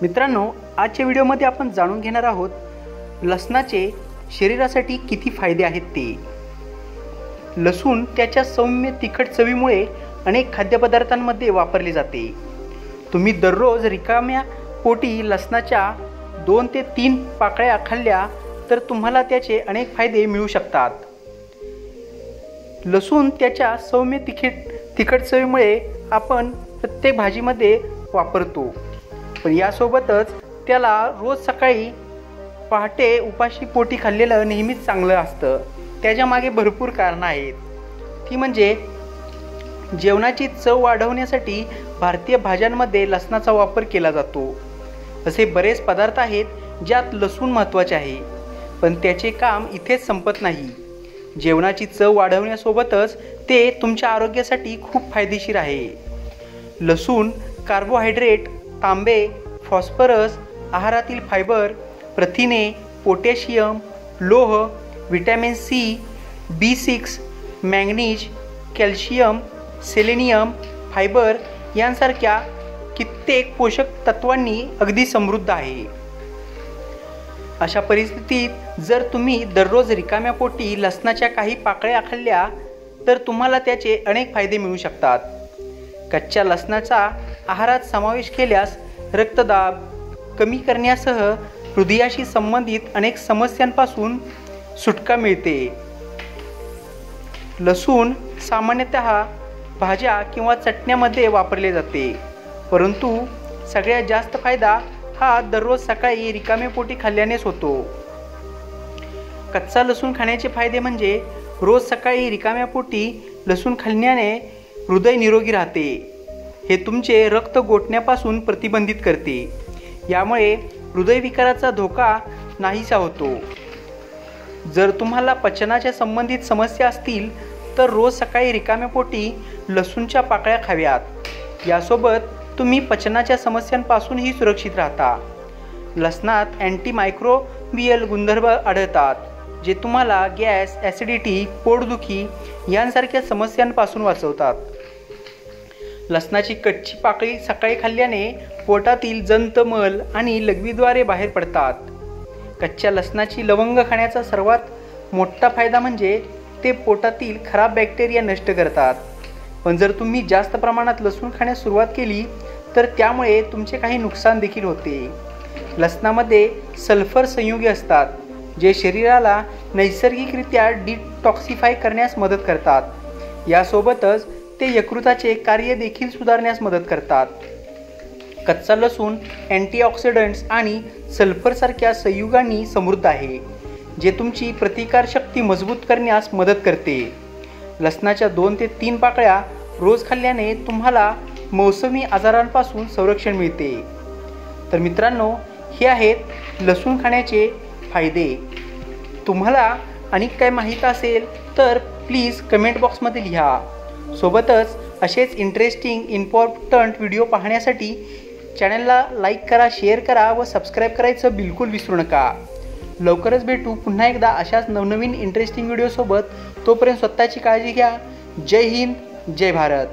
मित्रांनो, आजच्या व्हिडिओमध्ये आपण जाणून घेणार आहोत लसणाचे शरीरासाठी किती फायदे आहेत ते। लसूण त्याच्या सौम्य तिखट चवीमुळे अनेक खाद्यपदार्थांमध्ये वापरले जाते। तुम्ही दररोज रिकाम्या पोटी लसणाच्या 2 ते 3 पाकळ्या खाल्ल्या तर तुम्हाला त्याचे अनेक फायदे मिळू शकतात। लसूण त्याच्या सौम्य तिखट चवीमुळे आपण प्रत्येक भाजीमध्ये वापरतो, पण यासोबतच त्याला रोज सकाळी पहाटे उपाशी पोटी खाल्लेलं नेहमीच चांगलं असतं। त्याच्या मागे भरपूर कारणं आहेत। ती म्हणजे जेवणाची चव वाढवण्यासाठी भारतीय भाज्यांमध्ये लसणाचा वापर केला जातो। असे बरेच पदार्थ आहेत ज्यात लसूण महत्त्वाचे आहे, पण त्याचे काम इथेच संपत नाही। जेवणाची चव वाढवण्यासोबतच ते तुमच्या आरोग्यासाठी खूप फायदेशीर आहे। लसूण कार्बोहायड्रेट, तांबे, फॉस्फरस, आहारातील फायबर, प्रथिने, पोटॅशियम, लोह, vitamin C, B6, manganese, calcium, selenium, fibre यांसारख्या कित्येक पोषक तत्वांनी अगदी समृद्ध आहे। अशा परिस्थितीत जर तुम्ही दररोज रिकाम्या पोटी लसणाच्या काही पाकळ्या खाल्ल्या तर तुम्हाला त्याचे अनेक फायदे मिळू शकतात। कच्च्या लसणाचा आहारात समावेश केल्यास रक्तदाब कमी करण्यासह हृदयाशी संबंधित अनेक समस्यांपासून सुटका मिळते। लसूण सामान्यतः भाज्या किंवा चटण्यामध्ये वापरले जाते, परंतु सगळ्यात जास्त फायदा हा दररोज सकाळी रिकाम्या पोटी खाल्ल्यानेच होतो। कच्चा लसूण खाण्याचे फायदे म्हणजे रोज सकाळी रिकाम्या पोटी लसूण खाल्ल्याने हृदय निरोगी राहते। हे तुमचे रक्त गोठण्यापासून प्रतिबंधित करते, यामुळे हृदयविकाराचा धोका नाहीसा होतो। जर तुम्हाला पचनाच्या संबंधित समस्या असतील तर रोज सकाळी रिकाम्या पोटी लसूणच्या पाकळ्या खाव्यात। यासोबत तुम्ही पचनाच्या समस्यांपासूनही सुरक्षित राहता। लसणात अँटीमायक्रोबियल गुणधर्म आढळतात, जे तुम्हाला गॅस, ॲसिडिटी, पोटदुखी यांसारख्या समस्यांपासून वाचवतात। लसणाची कच्ची पाकळी सकाळी खाल्ल्याने पोटातील जंत, मल आणि लघवीद्वारे बाहेर पडतात। कच्च्या लसणाची लवंग खाण्याचा सर्वात मोठा फायदा म्हणजे ते पोटातील खराब बॅक्टेरिया नष्ट करतात। पण जर तुम्ही जास्त प्रमाणात लसूण खाण्यास सुरुवात केली तर त्यामुळे तुमचे काही नुकसान देखील होते। लसणामध्ये सल्फर संयुगे असतात, जे शरीराला नैसर्गिकरित्या डिटॉक्सिफाय करण्यास मदत करतात। यासोबतच ते यकृताचे कार्य देखील सुधारण्यास मदत करतात। कच्चा लसूण अँटीऑक्सिडंट्स आणि सल्फरसारख्या संयुगांनी समृद्ध आहे, जे तुमची प्रतिकारशक्ती मजबूत करण्यास मदत करते। लसणाच्या 2 ते 3 पाकळ्या रोज खाल्ल्याने तुम्हाला मौसमी आजारांपासून संरक्षण मिळते। तर मित्रांनो, हे आहेत लसूण खाण्याचे फायदे। तुम्हाला आणखी काय माहीत असेल तर प्लीज कमेंट बॉक्समध्ये लिहा। सोबतच असेच इंटरेस्टिंग इम्पॉर्टंट व्हिडिओ पाहण्यासाठी चॅनलला लाईक करा, शेअर करा व सबस्क्राईब करायचं बिलकुल विसरू नका। लवकरच भेटू पुन्हा एकदा अशाच नवनवीन इंटरेस्टिंग व्हिडिओसोबत। तोपर्यंत स्वतःची काळजी घ्या। जय हिंद, जय भारत।